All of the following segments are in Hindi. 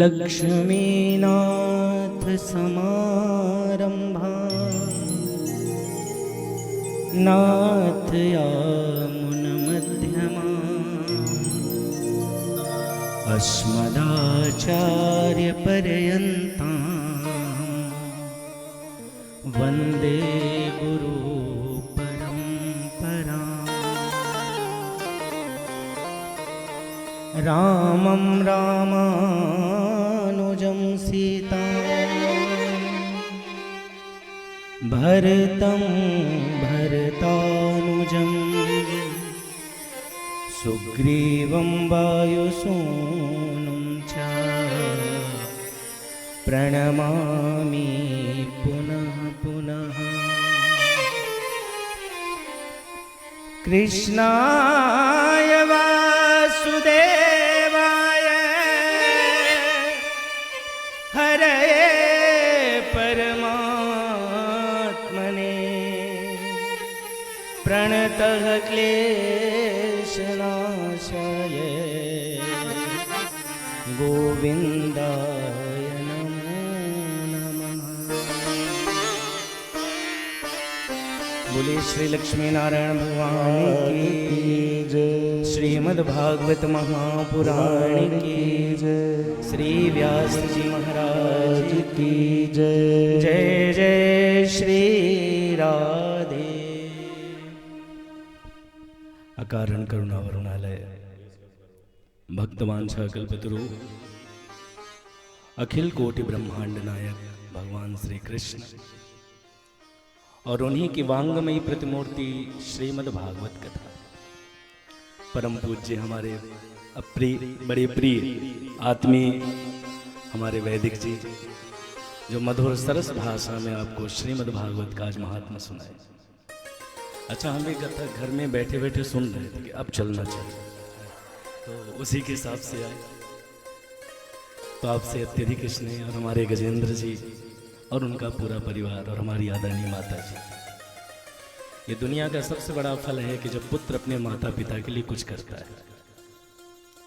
लक्ष्मीनाथ समारंभा नाथयामुन मध्यमा अस्मदाचार्य पर्यन्ता वन्दे गुरु परंपरा। रामं रामानुजं सीता भरतं भरतानुजं सुग्रीवं वायुसूनुं च प्रणमामि पुनः पुनः। कृष्णाय वासुदेवाय हरये परमात्मने प्रणतः क्लेशनाशाय गोविन्दाय नमो नमः। बोले श्री लक्ष्मी नारायण भगवान की जय। श्रीमद्भागवत महापुराण की जय। श्री व्यास जी महाराज की जय। जय जय श्री राधे। अकारण करुणा वरुणालय भक्तवांछा कल्पतरु अखिल कोटि ब्रह्मांड नायक भगवान श्री कृष्ण और उन्हीं की वांगमयी प्रतिमूर्ति श्रीमद् भागवत कथा परम पूज्य हमारे अप्रिय बड़े प्रिय आत्मीय हमारे वैदिक जी जो मधुर सरस भाषा में आपको श्रीमद् भागवत का आज महात्मा सुनाए। अच्छा, हम भी कथा घर में बैठे बैठे सुन रहे थे कि अब चलना चाहिए, तो उसी के हिसाब से आए। तो आपसे अत्यधिक स्नेह और हमारे गजेंद्र जी और उनका पूरा परिवार और हमारी आदरणीय माता जी। ये दुनिया का सबसे बड़ा फल है कि जब पुत्र अपने माता पिता के लिए कुछ करता है,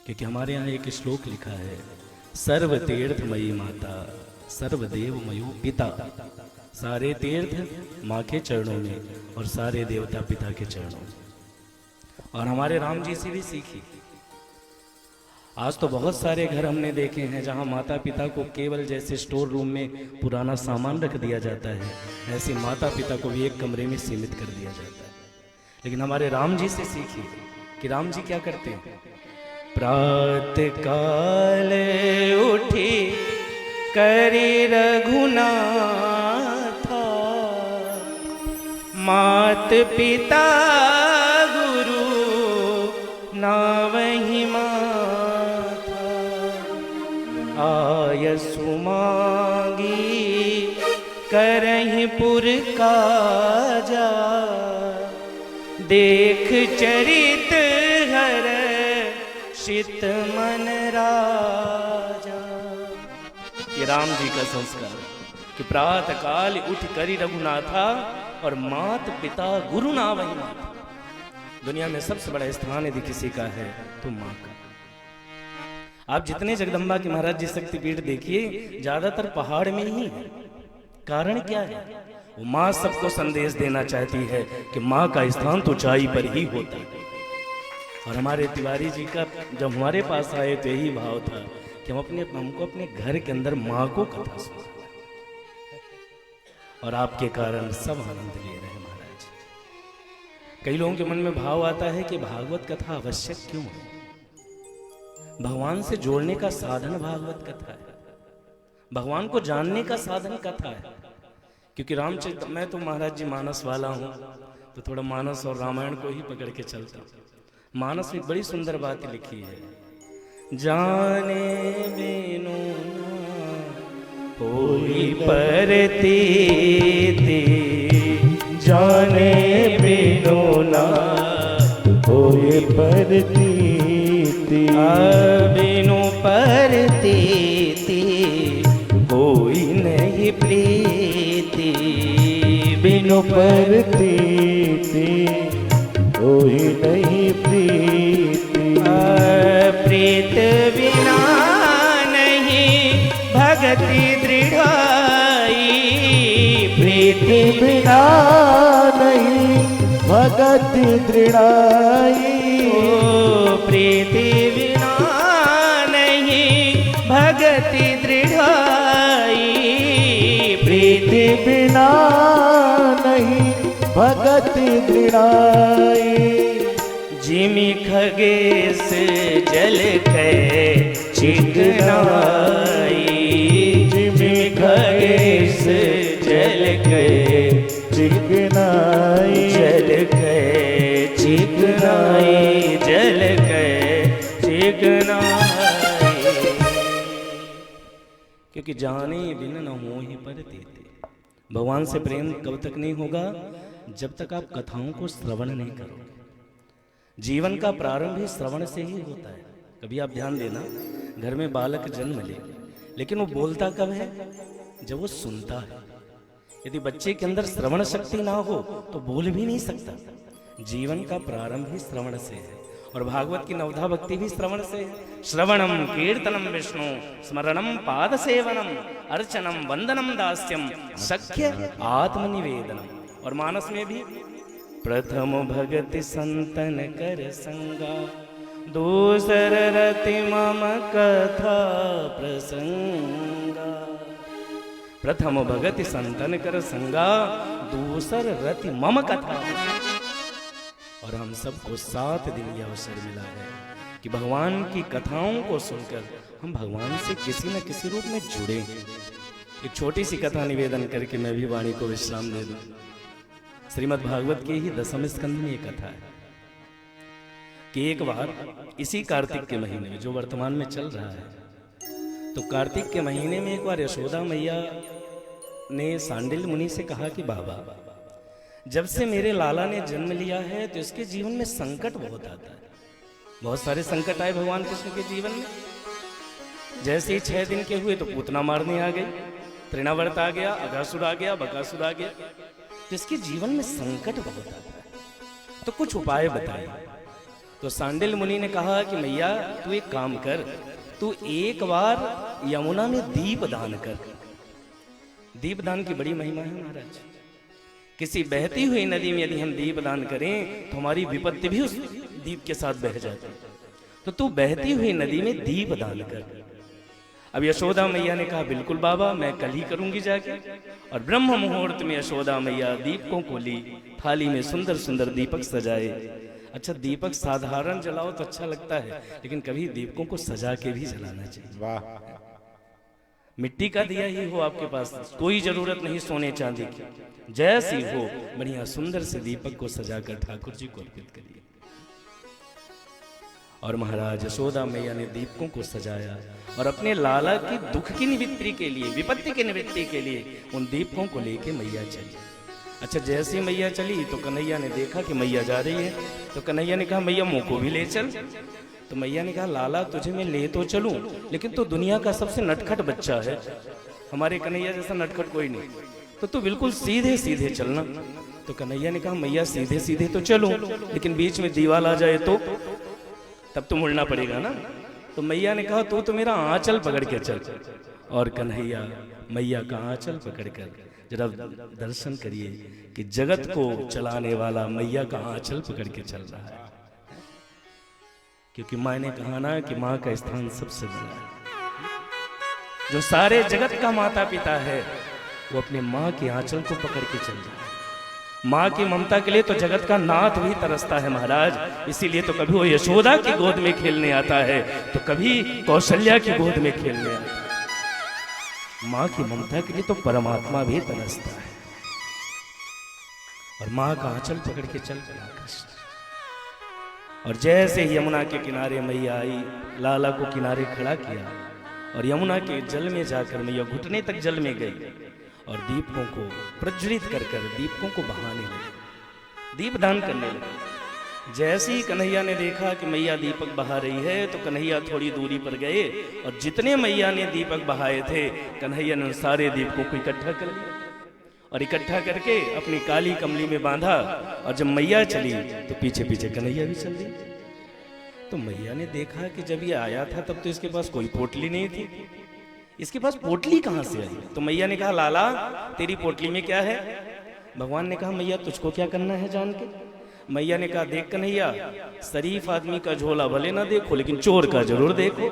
क्योंकि हमारे यहाँ एक श्लोक लिखा है, सर्व तीर्थमयी माता सर्वदेव मयो पिता। सारे तीर्थ माँ के चरणों में और सारे देवता पिता के चरणों में। और हमारे राम जी से भी सीखी। आज तो बहुत सारे घर हमने देखे हैं जहाँ माता पिता को केवल जैसे स्टोर रूम में पुराना सामान रख दिया जाता है, ऐसे माता पिता को भी एक कमरे में सीमित कर दिया जाता है। लेकिन हमारे राम जी से सीखिए कि राम जी क्या करते हैं। प्रातः काल उठी करी रघुनाथा मात पिता गुरु नावहि माथा आय सुमांगी करहि पुर काजा देख चरित हर शित मन राजा। ये राम जी का संस्कार कि प्रातः काल उठ करी रघुनाथा और मात पिता गुरु नावहि माता। दुनिया में सबसे बड़ा स्थान यदि किसी का है तो माँ का। आप जितने जगदम्बा के महाराज जी शक्तिपीठ देखिए, ज्यादातर पहाड़ में ही है। कारण क्या है? वो माँ सबको संदेश देना चाहती है कि माँ का स्थान तो ऊंचाई पर ही होता है। और हमारे तिवारी जी का जब हमारे पास आए तो यही भाव था कि हमको अपने घर के अंदर माँ को कथा सुना, और आपके कारण सब आनंद ले रहे महाराज। कई लोगों के मन में भाव आता है कि भागवत कथा आवश्यक क्यों है? भगवान से जोड़ने का साधन भागवत कथा है, भगवान को जानने का साधन कथा है। क्योंकि रामचरित, मैं तो महाराज जी मानस वाला हूँ, तो थोड़ा मानस और रामायण को ही पकड़ के चलता हूँ। मानस में बड़ी सुंदर बात लिखी है, जाने बिनु कोई परतीति जाने बिनु ना कोई परतीति बिनु परतीति कोई नहीं प्रीति बिनु परतीति कोई नहीं प्रीति प्रीत बिना नहीं भगति दृढ़ाई, प्रीति बिना नहीं भगति दृढ़ाई, ओ प्रीति बिना नहीं भगति दृढ़ाई, प्रीति बिना नहीं भगति दृढ़ाई। जिमि खगेश जल कै चिकनाई, जिमि खगेश जल कै चिकनाई, जल कै चिकनाई, जल कै चिकनाई। क्योंकि जाने बिन न हो ही पर देते। भगवान से प्रेम कब तक नहीं होगा? जब तक आप कथाओं को श्रवण नहीं करोगे। जीवन का प्रारंभ ही श्रवण से ही होता है। कभी आप ध्यान देना, घर में बालक जन्म ले, लेकिन वो बोलता कब है? जब वो सुनता है। यदि बच्चे के अंदर श्रवण शक्ति ना हो तो बोल भी नहीं सकता। जीवन का प्रारंभ ही श्रवण से है, और भागवत की नवधा भक्ति भी श्रवण से है। श्रवणम कीर्तनम विष्णु स्मरणम पाद सेवनम अर्चनम वंदनम दास्यम सख्य आत्मनिवेदनम। और मानस में भी प्रथम भगति संतन कर संगा, दूसर रति मम कथा प्रसंगा। प्रथम भगति संतन कर संगा, दूसर रति मम कथा। और हम सबको 7 दिन यह अवसर मिला है कि भगवान की कथाओं को सुनकर हम भगवान से किसी न किसी रूप में जुड़े। एक छोटी सी कथा निवेदन करके मैं भी वाणी को विश्राम दे दूं। श्रीमद् भागवत के ही 10वें स्कंद में एक कथा है कि एक बार इसी कार्तिक के महीने में, जो वर्तमान में चल रहा है, तो कार्तिक के महीने में एक बार यशोदा मैया ने सांडिल मुनि से कहा कि बाबा, जब से मेरे लाला ने जन्म लिया है तो इसके जीवन में संकट बहुत आता है। बहुत सारे संकट आए भगवान कृष्ण के जीवन में। जैसे ही 6 दिन के हुए तो पूतना मारने आ गई, तृणावर्त आ गया, अघासुर आ गया, बकासुर आ गया। तो इसके जीवन में संकट बहुत आता है, तो कुछ उपाय बताए। तो सांडिल मुनि ने कहा कि मैया तू एक काम कर, तू एक बार यमुना में दीप दान कर। दीप दान की बड़ी महिमा है महाराज। किसी बहती हुई नदी में यदि हम दीप दान करें तो हमारी विपत्ति भी उस दीप के साथ बह जाती है। तो तू बहती हुई नदी में दीप दान कर। अब यशोदा मैया ने कहा बिल्कुल बाबा, मैं कल ही करूंगी जाके। और ब्रह्म मुहूर्त में यशोदा मैया दीपकों को ली, थाली में सुंदर सुंदर दीपक सजाए। अच्छा, दीपक साधारण जलाओ तो अच्छा लगता है, लेकिन कभी दीपकों को सजा के भी जलाना चाहिए। वाह। मिट्टी का दिया ही हो आपके पास, कोई जरूरत नहीं सोने चांदी की, जैसी हो बढ़िया सुंदर से दीपक को सजाकर ठाकुर जी को अर्पित करिए। और महाराज यशोदा मैया ने दीपकों को सजाया और अपने लाला की दुख की निवृत्ति के लिए, विपत्ति की निवृत्ति के लिए उन दीपकों को लेके मैया चली। अच्छा, जैसे मैया चली तो कन्हैया ने देखा कि मैया जा रही है, तो कन्हैया ने कहा मैया मुँह को भी ले चल। तो मैया ने कहा लाला तुझे मैं ले तो चलूं, लेकिन तो दुनिया का सबसे नटखट बच्चा है, हमारे कन्हैया जैसा नटखट कोई नहीं, तो तू बिल्कुल सीधे सीधे चलना। तो कन्हैया ने कहा मैया सीधे सीधे तो चलूं, लेकिन बीच में दीवार आ जाए तो तब तो मुड़ना पड़ेगा ना। तो मैया ने कहा तू तो मेरा आंचल पकड़ के चल। और कन्हैया मैया का आंचल पकड़कर जरा दर्शन करिए कि जगत को चलाने वाला मैया का आंचल पकड़ के चल रहा है। क्योंकि माँ ने कहा ना कि माँ का स्थान सबसे बड़ा है। जो सारे जगत का माता पिता है वो अपने माँ के आंचल को पकड़ के चल रहा है। माँ की ममता के लिए तो जगत का नाथ भी तरसता है महाराज। इसीलिए तो कभी वो यशोदा की गोद में खेलने आता है, तो कभी कौशल्या की गोद में खेलने आता है। माँ की ममता के लिए तो परमात्मा भी तरसता है। और माँ का आंचल पकड़ के चल पड़ा कृष्ण। और जैसे ही यमुना के किनारे मैया आई, लाला को किनारे खड़ा किया और यमुना के जल में जाकर मैया घुटने तक जल में गई और दीपकों को प्रज्वलित कर कर दीपकों को बहाने लगी, दीप दान करने लगी। जैसे ही कन्हैया ने देखा कि मैया दीपक बहा रही है तो कन्हैया थोड़ी दूरी पर गए और जितने मैया ने दीपक बहाए थे कन्हैया ने सारे दीपकों को इकट्ठा कर लिया और इकट्ठा करके अपनी काली कमली में बांधा। और जब मैया चली तो पीछे पीछे कन्हैया भी चल दी। तो मैया ने देखा कि जब ये आया था तब तो इसके पास कोई पोटली नहीं थी, इसके पास पोटली कहाँ से आई? तो मैया ने कहा लाला तेरी पोटली में क्या है? भगवान ने कहा मैया तुझको क्या करना है जान के? मैया ने कहा देख कन्हैया, शरीफ आदमी का झोला भले ना देखो लेकिन चोर का जरूर देखो,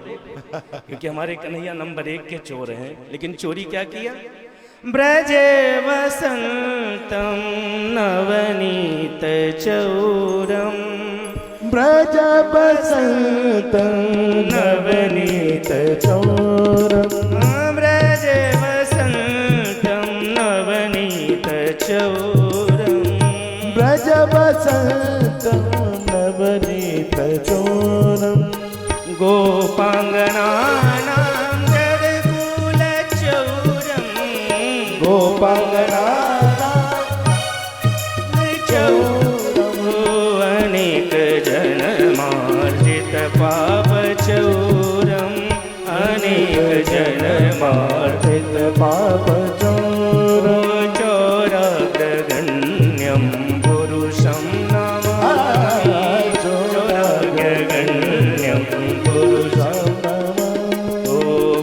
क्योंकि हमारे कन्हैया नंबर 1 के चोर हैं। लेकिन चोरी क्या किया? ब्रज वसंतम नवनीत चौरम, ब्रज बसंतं नवनीत चौरम, ब्रज वसंतम नवनीत चौरम, ब्रज बसंतं नवनीत चौरम, गोपांगनानां जगकुल चौरम, गोपांगनानां चौरम, अनेक जन्मार्जित पाप चौरम, अनेक जन्मार्जित पाप चौरम, चौराग्रगण्यं पुरुषं नमामि, चौराग्रगण्यं पुरुषं ओ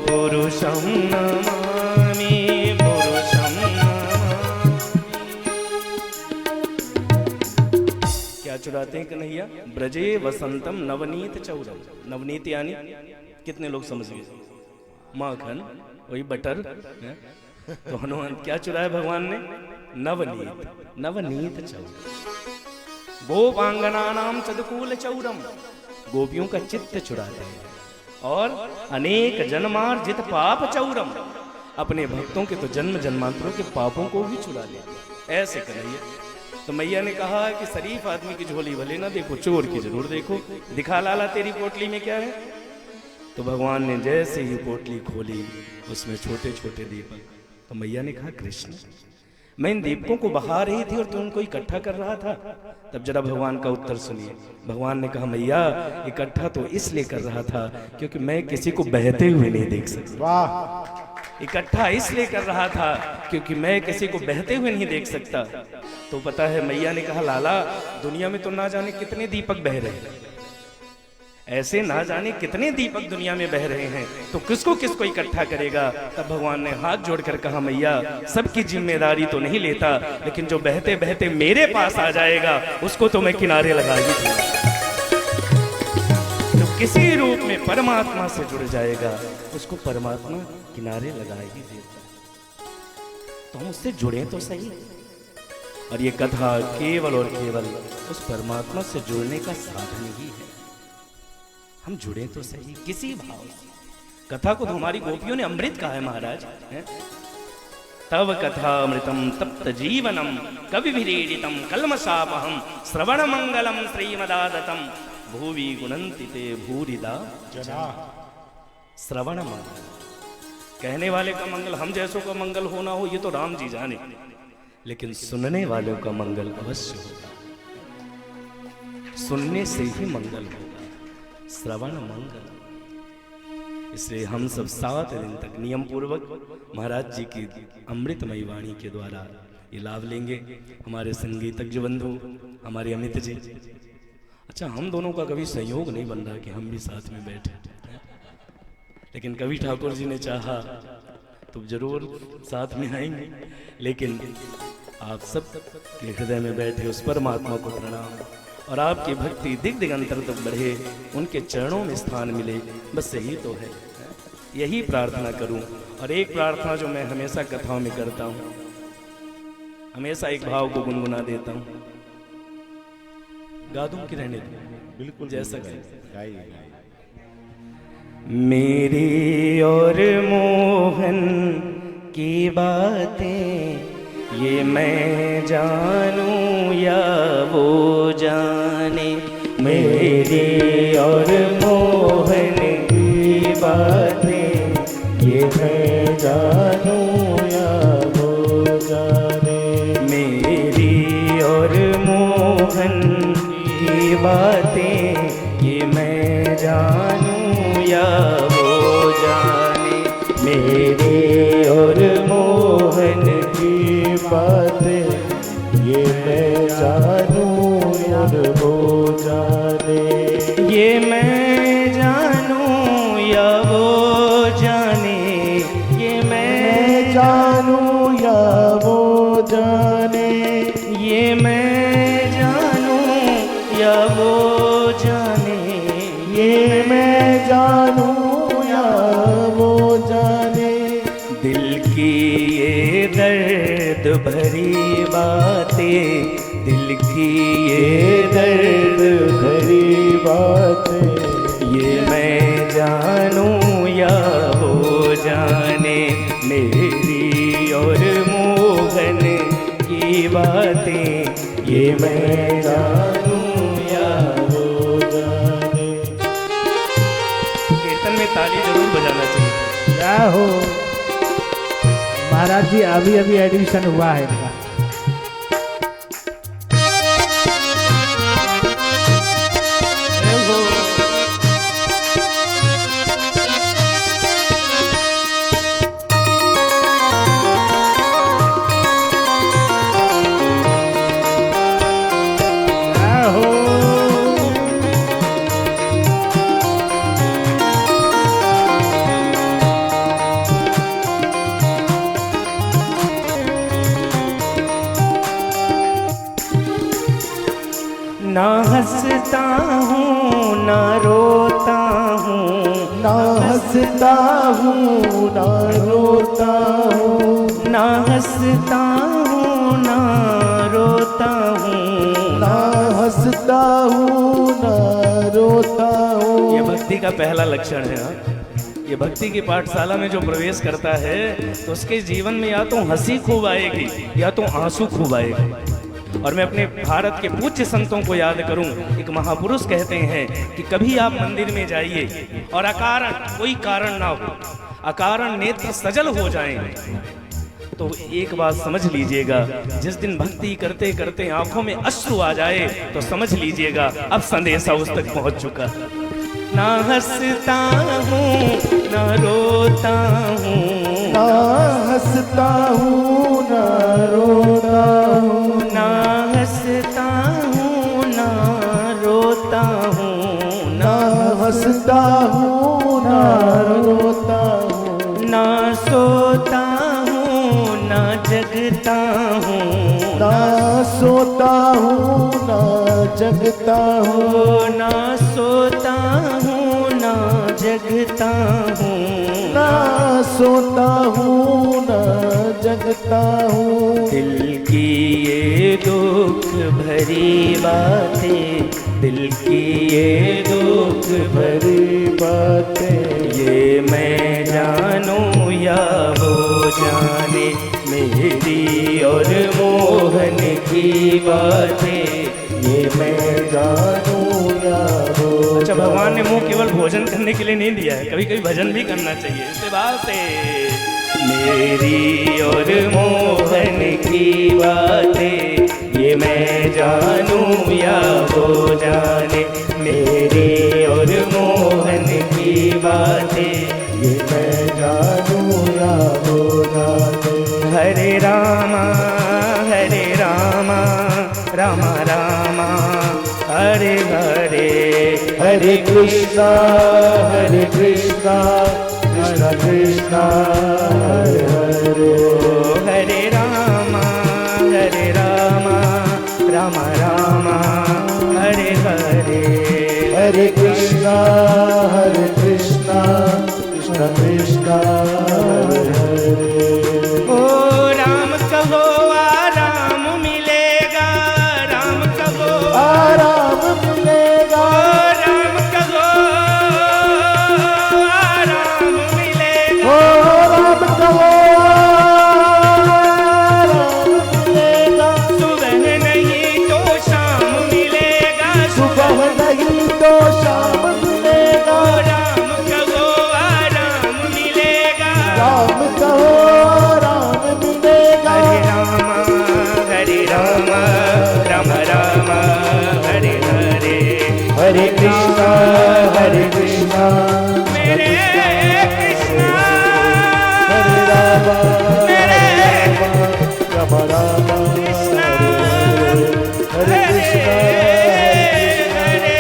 पुरुषं नमामि, पुरुषं नमामि। क्या चुराते हैं कन्हैया? ब्रजे वसंतम नवनीत चौरम। नवनीत यानी कितने लोग समझ गए? माखन, वही बटर है? तो हनुमान क्या चुराया भगवान ने? नवनीत, नवनीत चौरम। गोपांगनानाम चदकूल चौरम, गोपियों का चित्त चुराते हैं। और अनेक जन्मार्जित पाप चौरम, अपने भक्तों के तो जन्म जन्मांतरों के पापों को भी चुरा लेते हैं। ऐसे कन्हैया। तो मैया ने कहा कि शरीफ आदमी की झोली भले ना देखो, चोर की जरूर देखो। दिखा लाला तेरी पोटली में क्या है? तो भगवान ने जैसे ही पोटली खोली उसमें छोटे छोटे दीपक। तो मैया ने कहा कृष्ण मैं इन दीपकों को बहा रही थी और तू उनको इकट्ठा कर रहा था। तब जरा भगवान का उत्तर सुनिए। भगवान ने कहा मैया इकट्ठा तो इसलिए कर रहा था क्योंकि मैं किसी को बहते हुए नहीं देख सकता। वाह, इकट्ठा इसलिए कर रहा था क्योंकि मैं किसी को बहते हुए नहीं देख सकता। तो पता है मैया ने कहा लाला दुनिया में तो ना जाने कितने दीपक बह रहे हैं, ऐसे ना जाने कितने दीपक दुनिया में बह रहे हैं, तो किसको किसको इकट्ठा करेगा? तब भगवान ने हाथ जोड़कर कहा मैया सबकी जिम्मेदारी तो नहीं लेता, लेकिन जो बहते बहते मेरे पास आ जाएगा उसको तो मैं किनारे लगा ही दूंगा। जो किसी रूप में परमात्मा से जुड़ जाएगा उसको परमात्मा किनारे लगा ही देता। तो हम उससे जुड़े तो सही। और ये कथा केवल और केवल उस परमात्मा से जुड़ने का साधन ही है। हम जुड़े तो सही किसी भाव से। कथा को तो हमारी गोपियों ने अमृत कहा है महाराज, है? तव कथा अमृतम तप्त जीवनम कवि विरीडितम कल्मषापहम श्रवण मंगलम श्रीमदादतम भूवि गुणंति ते भूरिदा जना। श्रवण मंगल, कहने वाले का मंगल, हम जैसों का मंगल होना हो ये तो राम जी जाने, लेकिन सुनने वालों का मंगल अवश्य होगा। सुनने से ही मंगल होगा, श्रवण मंगल। इसलिए हम सब 7 दिन तक नियम पूर्वक महाराज जी की अमृतमयी वाणी के द्वारा ये लाभ लेंगे। हमारे संगीतज्ञ बंधु, हमारे अमित जी। अच्छा, हम दोनों का कभी संयोग नहीं बन रहा कि हम भी साथ में बैठे, लेकिन कभी ठाकुर जी ने चाहा तो जरूर साथ में आएंगे। लेकिन आप सब के हृदय में बैठे उस परमात्मा को प्रणाम, और आपकी भक्ति दिग दिगंतर तक बढ़े, उनके चरणों में स्थान मिले, बस यही तो है। यही प्रार्थना करूं। और एक प्रार्थना जो मैं हमेशा कथाओं में करता हूं, हमेशा एक भाव को गुनगुना देता हूं। गा दूं कि रहने दूं? बिल्कुल जैसा गाइए। मेरी और मोहन की बातें ये मैं जानूं या वो जाने, मेरी और मोहन की बातें ये मैं जानूं या वो जाने, मेरी और मोहन की बातें ये मैं जानूं या वो जाने, मेरे और मोहन की बातें ये मैं जानूं और वो जाने, ये मैं जानूं या वो जाने, जानूं या वो जाने, दिल की ये दर्द भरी बातें, दिल की ये दर्द भरी बातें, ये मैं जानूं या वो जाने, मेरी और मोहन की बातें, ये मैं जानूं या वो जाने। कीर्तन में ताली जरूर बजाना चाहिए। क्या हो महाराज जी, अभी अभी एडमिशन हुआ है इनका। ना हंसता हूँ ना रोता हूँ, ना हंसता हूँ ना रोता हूँ, ना हंसता हूँ ना रोता हूँ, ना हंसता हूँ ना रोता हूँ। ये भक्ति का पहला लक्षण है। हाँ? ये भक्ति की पाठशाला में जो प्रवेश करता है तो उसके जीवन में या तो हंसी खूब आएगी या तो आंसू खूब आएगी। और मैं अपने भारत के पूज्य संतों को याद करूं, एक महापुरुष कहते हैं कि कभी आप मंदिर में जाइए और अकारण कोई कारण ना हो, अकारण नेत्र सजल हो जाएं, तो एक बात समझ लीजिएगा, जिस दिन भक्ति करते करते आंखों में अश्रु आ जाए तो समझ लीजिएगा अब संदेशा उस तक पहुंच चुका। ना हंसता हूँ ना रोता हूँ, ना हंसता हूँ ना रोता हूँ, ना हंसता हूँ ना रोता हूँ, ना हंसता हूँ ना रोता हूँ, ना सोता हूँ ना जगता हूँ, ना सोता हूँ ना जगता हूँ, ना सोता हूँ ना जगता हूँ, ना सोता हूँ ना जगता हूँ। दिल की ये दुख भरी बातें, दिल की ये दुख भरी बातें, ये मैं जानूं या वो जाने, मेरी और मोहन की बातें, ये मैं जानूं या वो। अच्छा, भगवान ने मुंह केवल भोजन करने के लिए नहीं दिया है, कभी कभी भजन भी करना चाहिए। इससे बात है मेरी और मोहन की बातें, ये मैं जानूं या वो जाने, मेरी और मोहन की बातें, ये मैं जानूं या वो जाने। हरे रामा रामा रामा हरे हरे, हरे कृष्णा कृष्णा कृष्णा हरे हरे। हरे रामा रामा रामा हरे हरे, हरे कृष्णा कृष्णा कृष्णा हरे हरे। ओ राम कहो आराम मिलेगा, राम कहो आराम मिलेगा, ओ राम कहो आराम मिलेगा, ओ राम कहो आराम मिलेगा, सुबह नहीं तो शाम मिलेगा, सुबह नहीं तो शाम मिलेगा, ओ राम कहो आराम मिलेगा, राम कहो राम मिलेगा। हरे राम राम राम हरे हरे, हरे कृष्णा मेरे कृष्णा हरे राम मेरे राम राम कृष्णा हरे कृष्णा हरे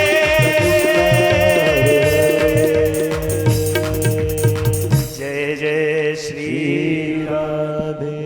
जय जय श्री राधे।